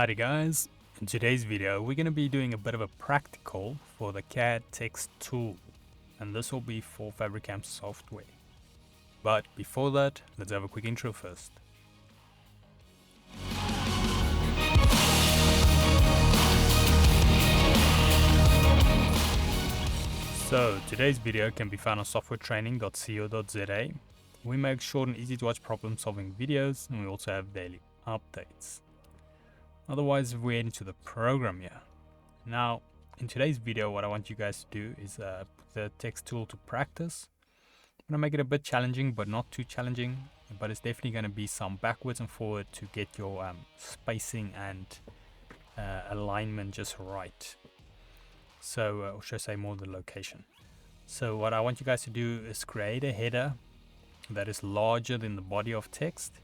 Howdy guys, in today's video we're going to be doing a bit of a practical for the CAD Text Tool, and this will be for FabriCAM software. But before that, let's have a quick intro first. So today's video can be found on softwaretraining.co.za. We make short and easy to watch problem solving videos, and we also have daily updates. Otherwise, we're into the program here. Now, in today's video, what I want you guys to do is put the text tool to practice. I'm going to make it a bit challenging, but not too challenging. But it's definitely going to be some backwards and forward to get your spacing and alignment just right. So, or should I say more the location. So what I want you guys to do is create a header that is larger than the body of text,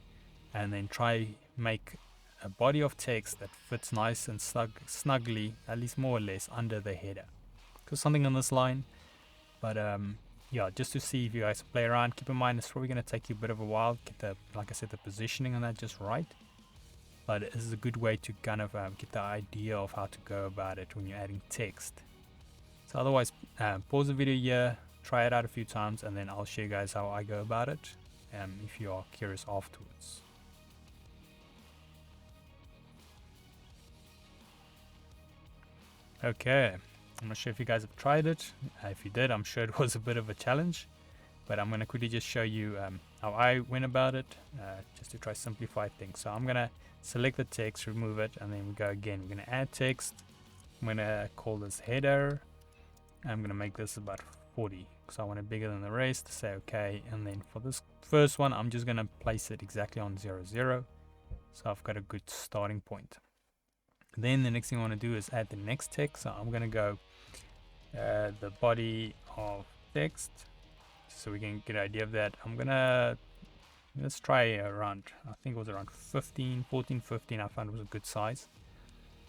and then try make a body of text that fits nice and snugly, at least more or less, under the header. Because something on this line, but yeah, just to see if you guys play around. Keep in mind it's probably going to take you a bit of a while, get the, like I said, the positioning on that just right. But this is a good way to kind of get the idea of how to go about it when you're adding text. So otherwise, pause the video here, try it out a few times, and then I'll show you guys how I go about it if you are curious afterwards. Okay, I'm not sure if you guys have tried it. If you did, I'm sure it was a bit of a challenge, but I'm going to quickly just show you how I went about it, just to try to simplify things. So I'm going to select the text, remove it, and then we go again. We're going to add text. I'm going to call this header. I'm going to make this about 40 because I want it bigger than the rest. Say okay, and then for this first one, I'm just going to place it exactly on 0, 0. So I've got a good starting point. Then the next thing I want to do is add the next text. So I'm going to go the body of text, so we can get an idea of that. I'm going to, let's try around, I think it was around 14, 15 I found was a good size.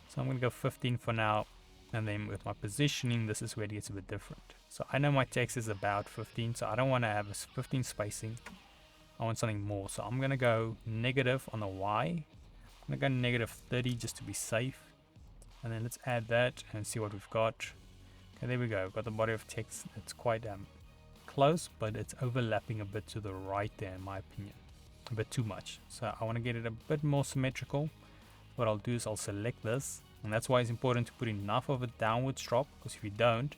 So I'm going to go 15 for now. And then with my positioning, this is where it gets a bit different. So I know my text is about 15, so I don't want to have a 15 spacing. I want something more. So I'm going to go negative on the Y. I'm going to go negative 30 just to be safe. And then let's add that and see what we've got. Okay, there we go. We've got the body of text. It's quite close, but it's overlapping a bit to the right there, in my opinion. A bit too much. So I want to get it a bit more symmetrical. What I'll do is I'll select this. And that's why it's important to put enough of a downwards drop, because if you don't,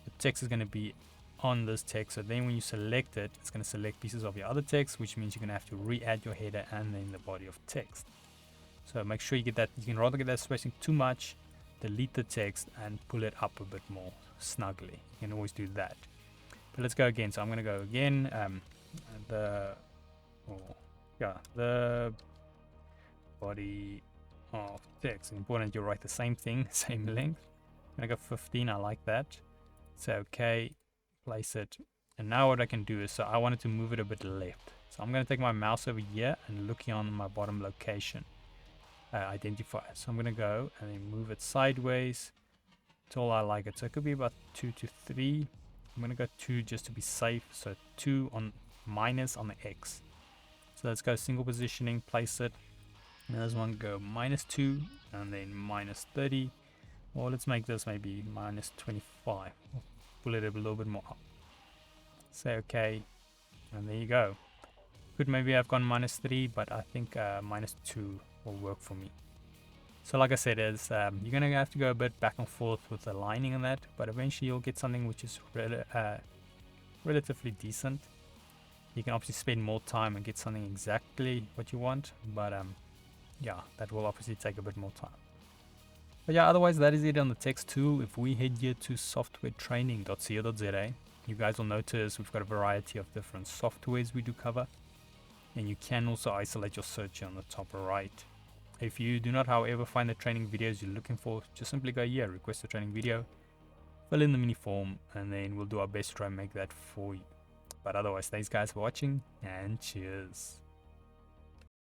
the text is going to be on this text. So then when you select it, it's going to select pieces of your other text, which means you're going to have to re-add your header and then the body of text. So make sure you get that. You can rather get that spacing too much, delete the text and pull it up a bit more snugly. You can always do that. But let's go again. So I'm going to go again. The body of text. Important you write the same thing, same length. I'm gonna go 15. I like that. So okay, place it. And now what I can do is, so I wanted to move it a bit left. So I'm gonna take my mouse over here and looking on my bottom location identifier. So I'm gonna go and then move it sideways till I like it. So it could be about 2 to 3. I'm gonna go 2 just to be safe. So 2 on minus on the X. So let's go single positioning, place it. Now this one go -2 and then -30, or let's make this maybe -25. We'll pull it a little bit more up. Say okay, and there you go. Could maybe have gone -3, but I think -2 will work for me. So like I said, is you're gonna have to go a bit back and forth with the lining and that, but eventually you'll get something which is relatively decent. You can obviously spend more time and get something exactly what you want, but yeah, that will obviously take a bit more time. But yeah, otherwise that is it on the text tool. If we head here to softwaretraining.co.za, you guys will notice we've got a variety of different softwares we do cover. And you can also isolate your search on the top right. If you do not, however, find the training videos you're looking for, just simply go here, request a training video, fill in the mini form, and then we'll do our best to try and make that for you. But otherwise, thanks guys for watching, and cheers.